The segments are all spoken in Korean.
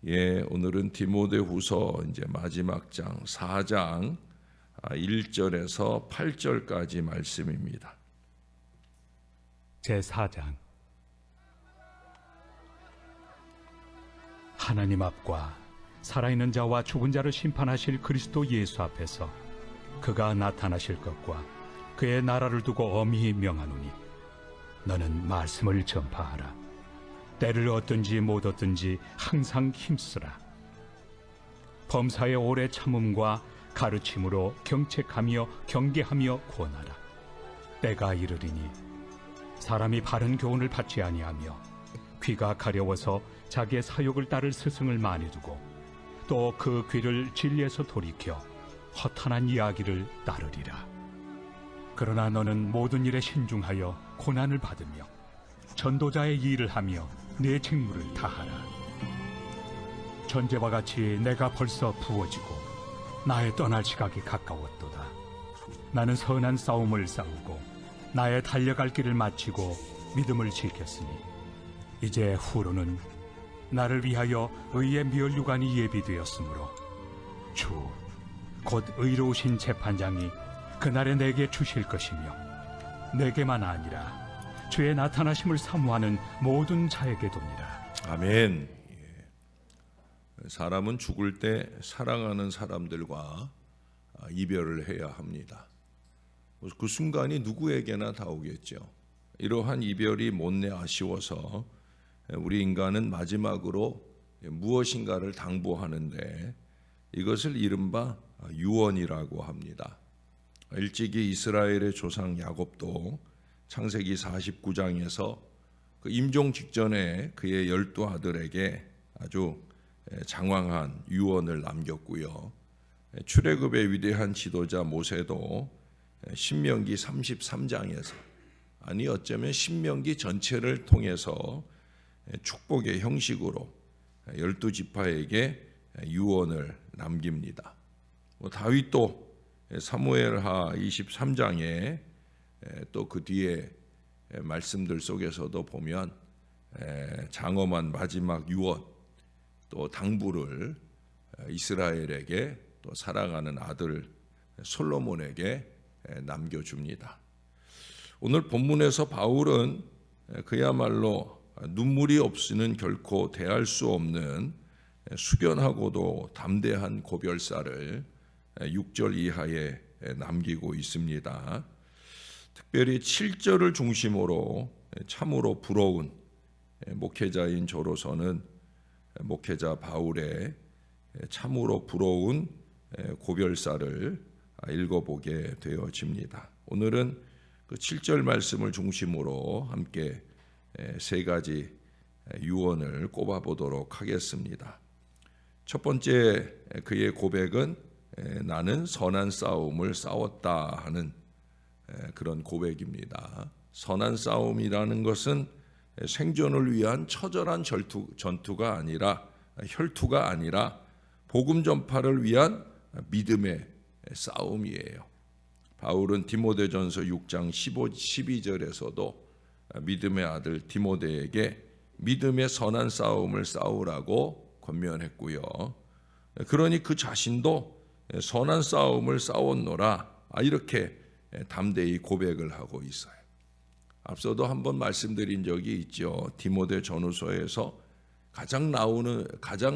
예, 오늘은 디모데후서 이제 마지막 장 4장 1절에서 8절까지 말씀입니다. 제4장. 하나님 앞과 살아있는 자와 죽은 자를 심판하실 그리스도 예수 앞에서 그가 나타나실 것과 그의 나라를 두고 엄히 명하노니 너는 말씀을 전파하라. 때를 얻든지 못 얻든지 항상 힘쓰라. 범사의 오래 참음과 가르침으로 경책하며 경계하며 권하라. 때가 이르리니 사람이 바른 교훈을 받지 아니하며 귀가 가려워서 자기의 사욕을 따를 스승을 많이 두고 또 그 귀를 진리에서 돌이켜 허탄한 이야기를 따르리라. 그러나 너는 모든 일에 신중하여 고난을 받으며 전도자의 일을 하며 내 직무를 다하라. 전제와 같이 내가 벌써 부어지고 나의 떠날 시각이 가까웠도다. 나는 선한 싸움을 싸우고 나의 달려갈 길을 마치고 믿음을 지켰으니 이제 후로는 나를 위하여 의의 멸류관이 예비되었으므로 주 곧 의로우신 재판장이 그날에 내게 주실 것이며 내게만 아니라 주의 나타나심을 사모하는 모든 자에게 도니라. 아멘. 사람은 죽을 때 사랑하는 사람들과 이별을 해야 합니다. 그 순간이 누구에게나 다 오겠죠. 이러한 이별이 못내 아쉬워서 우리 인간은 마지막으로 무엇인가를 당부하는데 이것을 이른바 유언이라고 합니다. 일찍이 이스라엘의 조상 야곱도 창세기 49장에서 그 임종 직전에 그의 12 아들에게 아주 장황한 유언을 남겼고요. 출애굽의 위대한 지도자 모세도 신명기 33장에서 아니 어쩌면 신명기 전체를 통해서 축복의 형식으로 12지파에게 유언을 남깁니다. 다윗도 사무엘하 23장에 또 그 뒤에 말씀들 속에서도 보면 장엄한 마지막 유언 또 당부를 이스라엘에게 또 사랑하는 아들 솔로몬에게 남겨줍니다. 오늘 본문에서 바울은 그야말로 눈물이 없이는 결코 대할 수 없는 숙연하고도 담대한 고별사를 6절 이하에 남기고 있습니다. 특별히 7절을 중심으로 참으로 부러운 목회자인 저로서는 목회자 바울의 참으로 부러운 고별사를 읽어보게 되어집니다. 오늘은 그 7절 말씀을 중심으로 함께 세 가지 유언을 꼽아보도록 하겠습니다. 첫 번째 그의 고백은 나는 선한 싸움을 싸웠다 하는 그런 고백입니다. 선한 싸움이라는 것은 생존을 위한 처절한 전투가 아니라 혈투가 아니라 복음 전파를 위한 믿음의 싸움이에요. 바울은 디모데전서 6장 15, 12절에서도 믿음의 아들 디모데에게 믿음의 선한 싸움을 싸우라고 권면했고요. 그러니 그 자신도 선한 싸움을 싸웠노라 이렇게 담대히 고백을 하고 있어요. 앞서도 한번 말씀드린 적이 있죠. 디모데 전후서에서 가장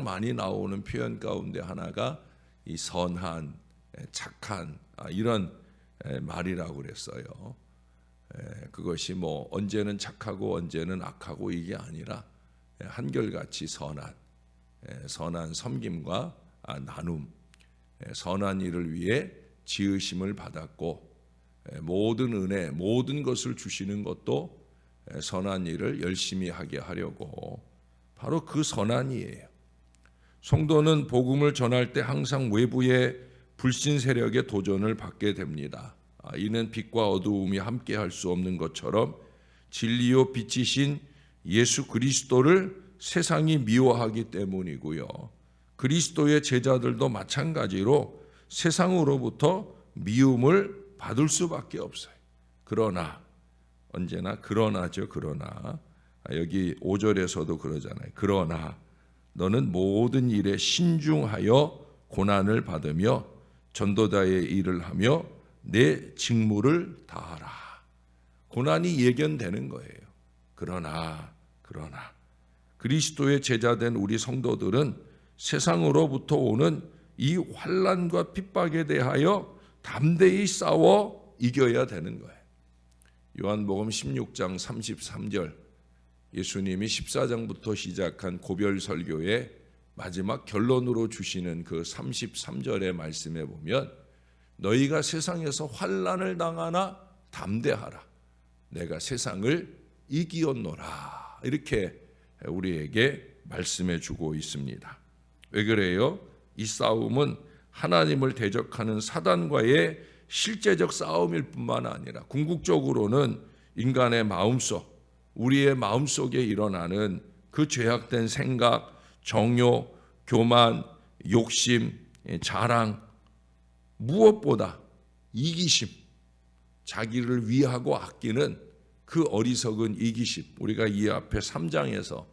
많이 나오는 표현 가운데 하나가 이 선한, 착한 이런 말이라고 그랬어요. 그것이 뭐 언제는 착하고 언제는 악하고 이게 아니라 한결같이 선한 섬김과 나눔, 선한 일을 위해 지으심을 받았고 모든 은혜, 모든 것을 주시는 것도 선한 일을 열심히 하게 하려고 바로 그 선한이에요. 성도는 복음을 전할 때 항상 외부의 불신 세력의 도전을 받게 됩니다. 이는 빛과 어두움이 함께 할 수 없는 것처럼 진리요 빛이신 예수 그리스도를 세상이 미워하기 때문이고요. 그리스도의 제자들도 마찬가지로 세상으로부터 미움을 받을 수밖에 없어요. 그러나 언제나 그러나죠. 그러나 여기 5절에서도 그러잖아요. 그러나 너는 모든 일에 신중하여 고난을 받으며 전도자의 일을 하며 내 직무를 다하라. 고난이 예견되는 거예요. 그러나 그리스도의 제자된 우리 성도들은 세상으로부터 오는 이 환난과 핍박에 대하여 담대히 싸워 이겨야 되는 거예요. 요한복음 16장 33절, 예수님이 14장부터 시작한 고별 설교의 마지막 결론으로 주시는 그 33절의 말씀에 보면 너희가 세상에서 환난을 당하나 담대하라. 내가 세상을 이기었노라. 이렇게 우리에게 말씀해 주고 있습니다. 왜 그래요? 이 싸움은 하나님을 대적하는 사단과의 실제적 싸움일 뿐만 아니라 궁극적으로는 인간의 마음속, 우리의 마음속에 일어나는 그 죄악된 생각, 정욕, 교만, 욕심, 자랑, 무엇보다 이기심, 자기를 위하고 아끼는 그 어리석은 이기심, 우리가 이 앞에 3장에서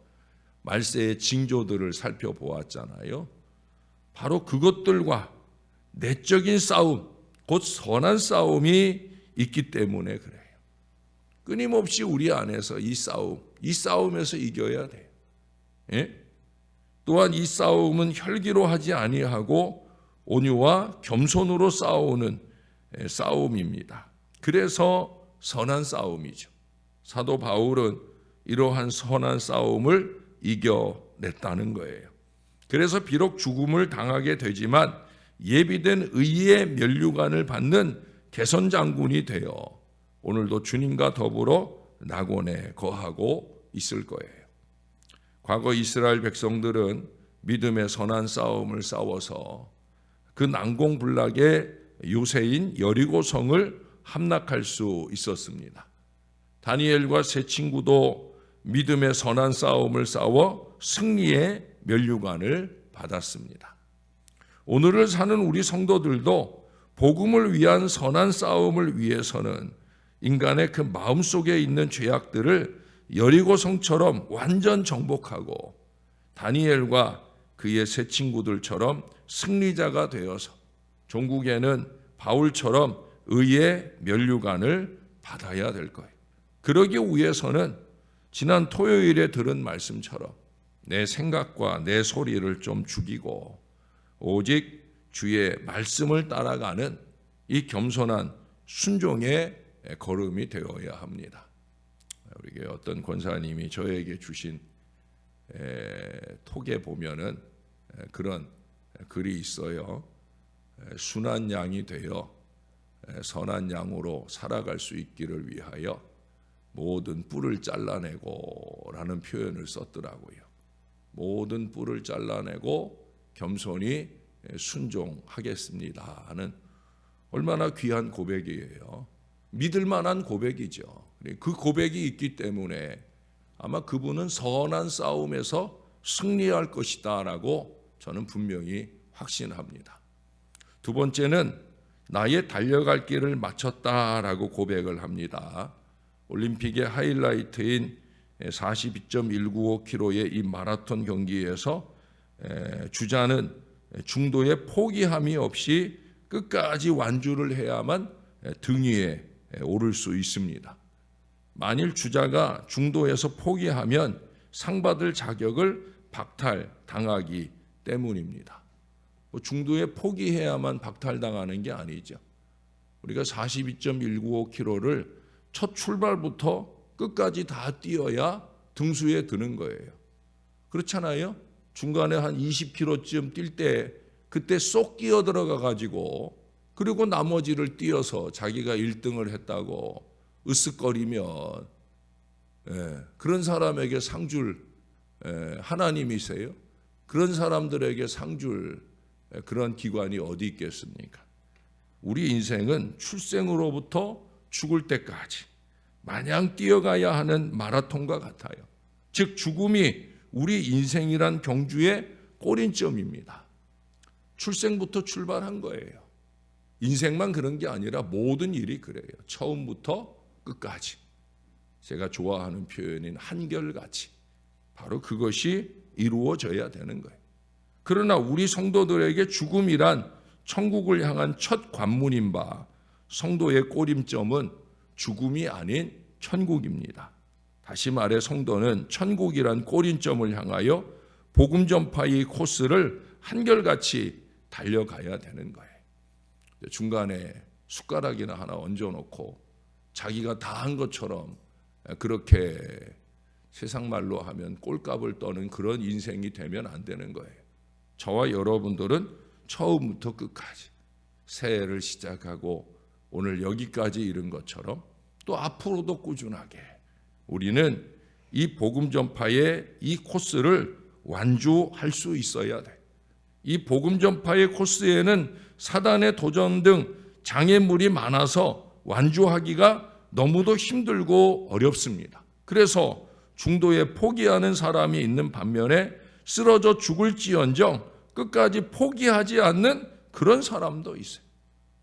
말세의 징조들을 살펴보았잖아요. 바로 그것들과 내적인 싸움, 곧 선한 싸움이 있기 때문에 그래요. 끊임없이 우리 안에서 이 싸움에서 이겨야 돼요. 예? 또한 이 싸움은 혈기로 하지 아니하고 온유와 겸손으로 싸우는 싸움입니다. 그래서 선한 싸움이죠. 사도 바울은 이러한 선한 싸움을 이겨냈다는 거예요. 그래서 비록 죽음을 당하게 되지만 예비된 의의 면류관을 받는 개선장군이 되어 오늘도 주님과 더불어 낙원에 거하고 있을 거예요. 과거 이스라엘 백성들은 믿음의 선한 싸움을 싸워서 그 난공불락의 요새인 여리고성을 함락할 수 있었습니다. 다니엘과 세 친구도 믿음의 선한 싸움을 싸워 승리의 면류관을 받았습니다. 오늘을 사는 우리 성도들도 복음을 위한 선한 싸움을 위해서는 인간의 그 마음속에 있는 죄악들을 여리고성처럼 완전 정복하고 다니엘과 그의 세 친구들처럼 승리자가 되어서 종국에는 바울처럼 의의 면류관을 받아야 될 거예요. 그러기 위해서는 지난 토요일에 들은 말씀처럼 내 생각과 내 소리를 좀 죽이고 오직 주의 말씀을 따라가는 이 겸손한 순종의 걸음이 되어야 합니다. 우리 어떤 권사님이 저에게 주신 톡에 보면은 그런 글이 있어요. 순한 양이 되어 선한 양으로 살아갈 수 있기를 위하여 모든 뿔을 잘라내고 라는 표현을 썼더라고요. 모든 뿔을 잘라내고 겸손히 순종하겠습니다 하는 얼마나 귀한 고백이에요. 믿을 만한 고백이죠. 그 고백이 있기 때문에 아마 그분은 선한 싸움에서 승리할 것이다 라고 저는 분명히 확신합니다. 두 번째는 나의 달려갈 길을 마쳤다라고 고백을 합니다. 올림픽의 하이라이트인 42.195km의 이 마라톤 경기에서 주자는 중도에 포기함이 없이 끝까지 완주를 해야만 등 위에 오를 수 있습니다. 만일 주자가 중도에서 포기하면 상 받을 자격을 박탈당하기 때문입니다. 중도에 포기해야만 박탈당하는 게 아니죠. 우리가 42.195km를 첫 출발부터 끝까지 다 뛰어야 등수에 드는 거예요. 그렇잖아요? 중간에 한 20km쯤 뛸 때 그때 쏙 끼어 들어가 가지고 그리고 나머지를 뛰어서 자기가 1등을 했다고 으쓱거리면 그런 사람에게 상줄 하나님이세요? 그런 사람들에게 상줄 그런 기관이 어디 있겠습니까? 우리 인생은 출생으로부터 죽을 때까지 마냥 뛰어가야 하는 마라톤과 같아요. 즉 죽음이 우리 인생이란 경주의 꼬린점입니다. 출생부터 출발한 거예요. 인생만 그런 게 아니라 모든 일이 그래요. 처음부터 끝까지. 제가 좋아하는 표현인 한결같이 바로 그것이 이루어져야 되는 거예요. 그러나 우리 성도들에게 죽음이란 천국을 향한 첫 관문인 바 성도의 꼬림점은 죽음이 아닌 천국입니다. 다시 말해 성도는 천국이란 꼬림점을 향하여 복음 전파의 코스를 한결같이 달려가야 되는 거예요. 중간에 숟가락이나 하나 얹어놓고 자기가 다 한 것처럼 그렇게 세상 말로 하면 꼴값을 떠는 그런 인생이 되면 안 되는 거예요. 저와 여러분들은 처음부터 끝까지 새해를 시작하고 오늘 여기까지 이른 것처럼 또 앞으로도 꾸준하게 우리는 이 복음 전파의 이 코스를 완주할 수 있어야 돼. 이 복음 전파의 코스에는 사단의 도전 등 장애물이 많아서 완주하기가 너무도 힘들고 어렵습니다. 그래서 중도에 포기하는 사람이 있는 반면에 쓰러져 죽을지언정 끝까지 포기하지 않는 그런 사람도 있어요.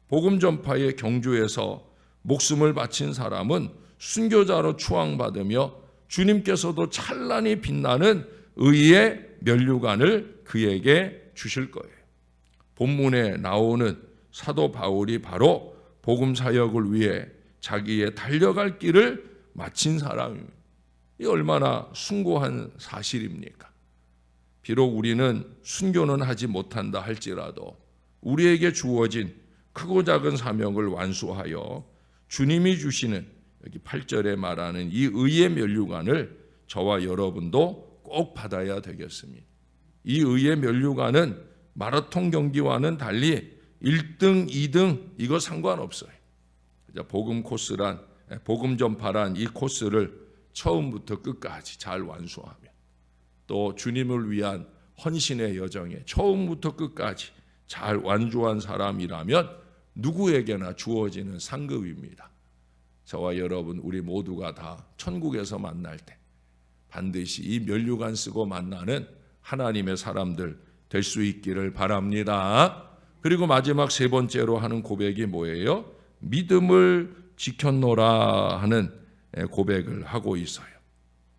복음 전파의 경주에서 목숨을 바친 사람은 순교자로 추앙받으며 주님께서도 찬란히 빛나는 의의 면류관을 그에게 주실 거예요. 본문에 나오는 사도 바울이 바로 복음 사역을 위해 자기의 달려갈 길을 마친 사람입니다. 이 얼마나 숭고한 사실입니까? 비록 우리는 순교는 하지 못한다 할지라도 우리에게 주어진 크고 작은 사명을 완수하여 주님이 주시는 여기 8절에 말하는 이 의의 면류관을 저와 여러분도 꼭 받아야 되겠습니다. 이 의의 면류관은 마라톤 경기와는 달리 1등, 2등 이거 상관없어요. 복음 코스란, 복음 전파란 이 코스를 처음부터 끝까지 잘 완수하면 또 주님을 위한 헌신의 여정에 처음부터 끝까지 잘 완주한 사람이라면 누구에게나 주어지는 상급입니다. 저와 여러분 우리 모두가 다 천국에서 만날 때 반드시 이 면류관 쓰고 만나는 하나님의 사람들 될 수 있기를 바랍니다. 그리고 마지막 세 번째로 하는 고백이 뭐예요? 믿음을 지켰노라 하는 고백을 하고 있어요.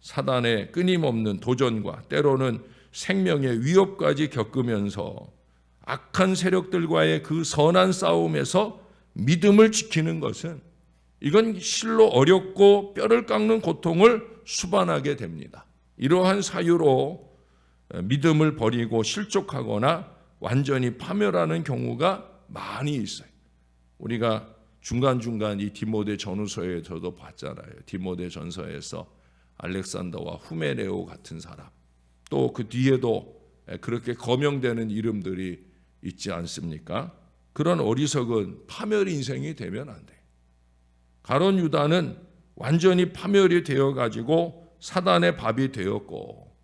사단의 끊임없는 도전과 때로는 생명의 위협까지 겪으면서 악한 세력들과의 그 선한 싸움에서 믿음을 지키는 것은 이건 실로 어렵고 뼈를 깎는 고통을 수반하게 됩니다. 이러한 사유로 믿음을 버리고 실족하거나 완전히 파멸하는 경우가 많이 있어요. 우리가 중간중간 이 디모데 전후서에서도 봤잖아요. 디모데 전서에서 알렉산더와 후메네오 같은 사람, 또 그 뒤에도 그렇게 거명되는 이름들이 있지 않습니까? 그런 어리석은 파멸 인생이 되면 안 돼요. 가룟 유다는 완전히 파멸이 되어가지고 사단의 밥이 되었고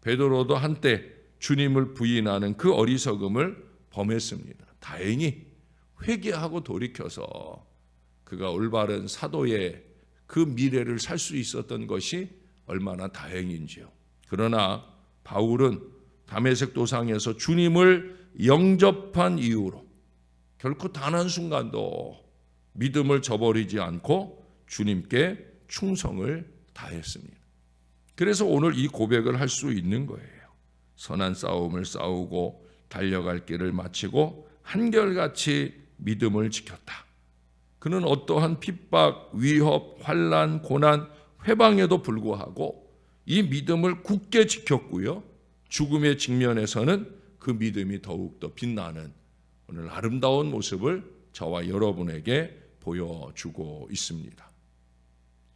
베드로도 한때 주님을 부인하는 그 어리석음을 범했습니다. 다행히 회개하고 돌이켜서 그가 올바른 사도의 그 미래를 살 수 있었던 것이 얼마나 다행인지요. 그러나 바울은 다메섹 도상에서 주님을 영접한 이후로 결코 단 한순간도 믿음을 저버리지 않고 주님께 충성을 다했습니다. 그래서 오늘 이 고백을 할 수 있는 거예요. 선한 싸움을 싸우고 달려갈 길을 마치고 한결같이 믿음을 지켰다. 그는 어떠한 핍박, 위협, 환난, 고난, 회방에도 불구하고 이 믿음을 굳게 지켰고요. 죽음의 직면에서는 그 믿음이 더욱더 빛나는 오늘 아름다운 모습을 저와 여러분에게 보여주고 있습니다.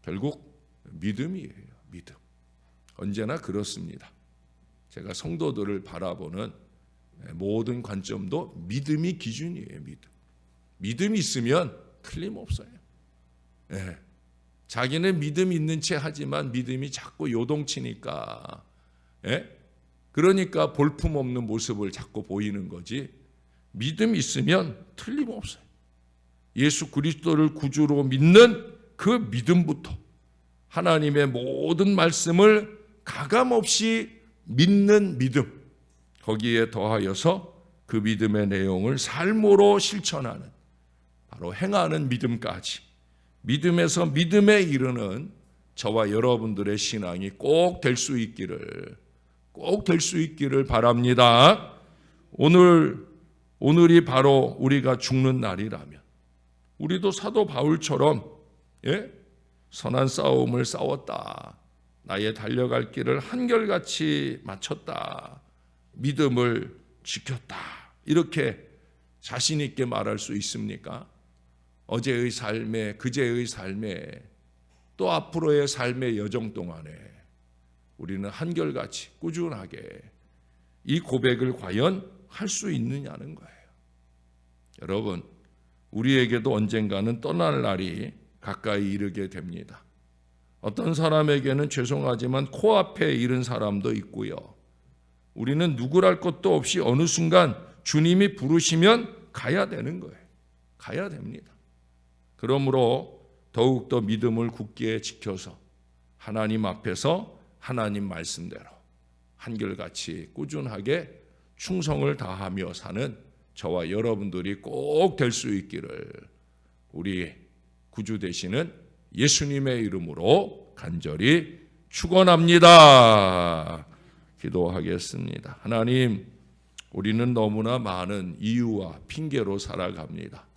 결국 믿음이에요. 믿음. 언제나 그렇습니다. 제가 성도들을 바라보는 모든 관점도 믿음이 기준이에요. 믿음이 있으면 틀림없어요. 네. 자기는 믿음 있는 채 하지만 믿음이 자꾸 요동치니까 그러니까 볼품없는 모습을 자꾸 보이는 거지. 믿음 있으면 틀림없어요. 예수 그리스도를 구주로 믿는 그 믿음부터 하나님의 모든 말씀을 가감없이 믿는 믿음, 거기에 더하여서 그 믿음의 내용을 삶으로 실천하는 바로 행하는 믿음까지 믿음에서 믿음에 이르는 저와 여러분들의 신앙이 꼭 될 수 있기를 꼭 될 수 있기를 바랍니다. 오늘이 바로 우리가 죽는 날이라면 우리도 사도 바울처럼 선한 싸움을 싸웠다. 나의 달려갈 길을 한결같이 마쳤다. 믿음을 지켰다. 이렇게 자신 있게 말할 수 있습니까? 어제의 삶에, 그제의 삶에, 또 앞으로의 삶의 여정 동안에 우리는 한결같이 꾸준하게 이 고백을 과연 할 수 있느냐는 거예요. 여러분, 우리에게도 언젠가는 떠날 날이 가까이 이르게 됩니다. 어떤 사람에게는 죄송하지만 코앞에 이른 사람도 있고요. 우리는 누구랄 것도 없이 어느 순간 주님이 부르시면 가야 되는 거예요. 가야 됩니다. 그러므로 더욱더 믿음을 굳게 지켜서 하나님 앞에서 하나님 말씀대로 한결같이 꾸준하게 충성을 다하며 사는 저와 여러분들이 꼭 될 수 있기를 우리 구주 되시는 예수님의 이름으로 간절히 축원합니다. 기도하겠습니다. 하나님, 우리는 너무나 많은 이유와 핑계로 살아갑니다.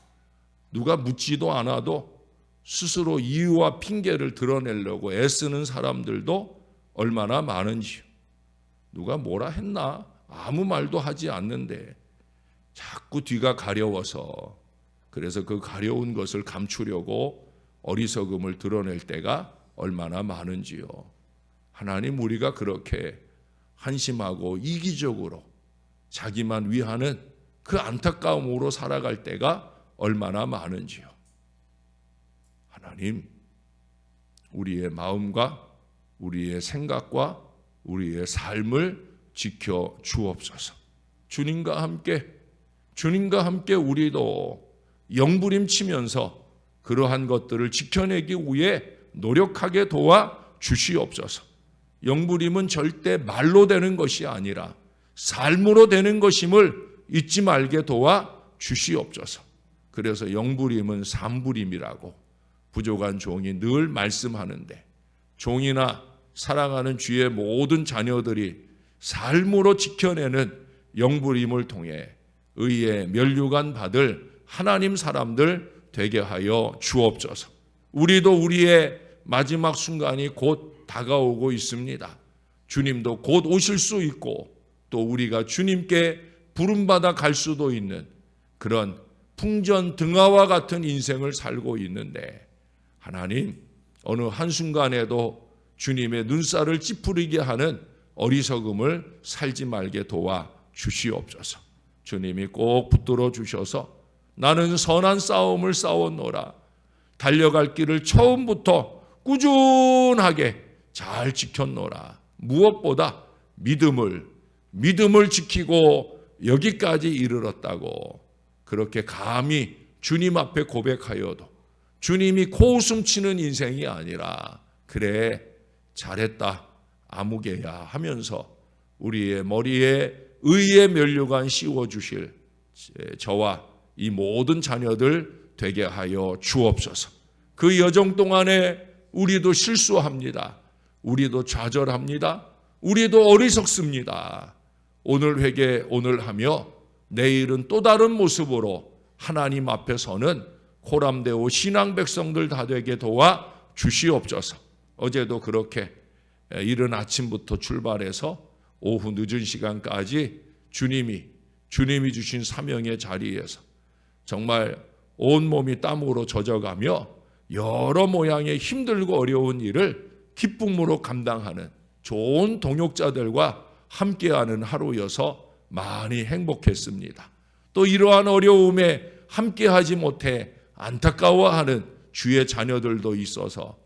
누가 묻지도 않아도 스스로 이유와 핑계를 드러내려고 애쓰는 사람들도 얼마나 많은지요. 누가 뭐라 했나? 아무 말도 하지 않는데 자꾸 뒤가 가려워서, 그래서 그 가려운 것을 감추려고 어리석음을 드러낼 때가 얼마나 많은지요. 하나님, 우리가 그렇게 한심하고 이기적으로 자기만 위하는 그 안타까움으로 살아갈 때가 얼마나 많은지요. 하나님, 우리의 마음과 우리의 생각과 우리의 삶을 지켜 주옵소서. 주님과 함께 우리도 영부림치면서 그러한 것들을 지켜내기 위해 노력하게 도와 주시옵소서. 영부림은 절대 말로 되는 것이 아니라 삶으로 되는 것임을 잊지 말게 도와 주시옵소서. 그래서 영부림은 삼부림이라고 부족한 종이 늘 말씀하는데, 종이나 사랑하는 주의 모든 자녀들이 삶으로 지켜내는 영부림을 통해 의의 면류관 받을 하나님 사람들 되게 하여 주옵소서. 우리도 우리의 마지막 순간이 곧 다가오고 있습니다. 주님도 곧 오실 수 있고 또 우리가 주님께 부름받아 갈 수도 있는 그런 풍전등화와 같은 인생을 살고 있는데, 하나님, 어느 한순간에도 주님의 눈살을 찌푸리게 하는 어리석음을 살지 말게 도와 주시옵소서. 주님이 꼭 붙들어 주셔서 나는 선한 싸움을 싸웠노라, 달려갈 길을 처음부터 꾸준하게 잘 지켰노라, 무엇보다 믿음을 지키고 여기까지 이르렀다고 그렇게 감히 주님 앞에 고백하여도 주님이 코웃음 치는 인생이 아니라, 그래 잘했다 아무개야 하면서 우리의 머리에 의의 면류관 씌워주실 저와 이 모든 자녀들 되게 하여 주옵소서. 그 여정 동안에 우리도 실수합니다. 우리도 좌절합니다. 우리도 어리석습니다. 오늘 회개 오늘 하며 내일은 또 다른 모습으로 하나님 앞에 서는 코람데오 신앙 백성들 다 되게 도와 주시옵소서. 어제도 그렇게 이른 아침부터 출발해서 오후 늦은 시간까지 주님이 주신 사명의 자리에서 정말 온몸이 땀으로 젖어가며 여러 모양의 힘들고 어려운 일을 기쁨으로 감당하는 좋은 동역자들과 함께하는 하루여서 많이 행복했습니다. 또 이러한 어려움에 함께하지 못해 안타까워하는 주의 자녀들도 있어서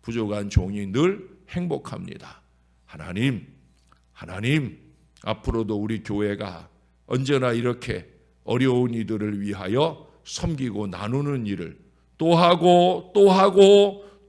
부족한 종이 늘 행복합니다. 하나님, 앞으로도 우리 교회가 언제나 이렇게 어려운 이들을 위하여 섬기고 나누는 일을 또 하고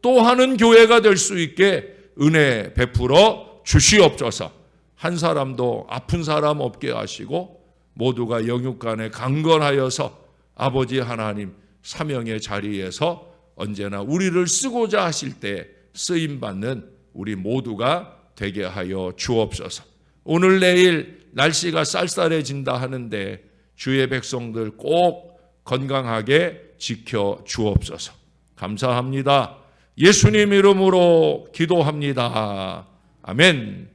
또 하는 교회가 될 수 있게 은혜 베풀어 주시옵소서. 한 사람도 아픈 사람 없게 하시고 모두가 영육간에 강건하여서 아버지 하나님 사명의 자리에서 언제나 우리를 쓰고자 하실 때 쓰임받는 우리 모두가 되게 하여 주옵소서. 오늘 내일 날씨가 쌀쌀해진다 하는데 주의 백성들 꼭 건강하게 지켜 주옵소서. 감사합니다. 예수님 이름으로 기도합니다. 아멘.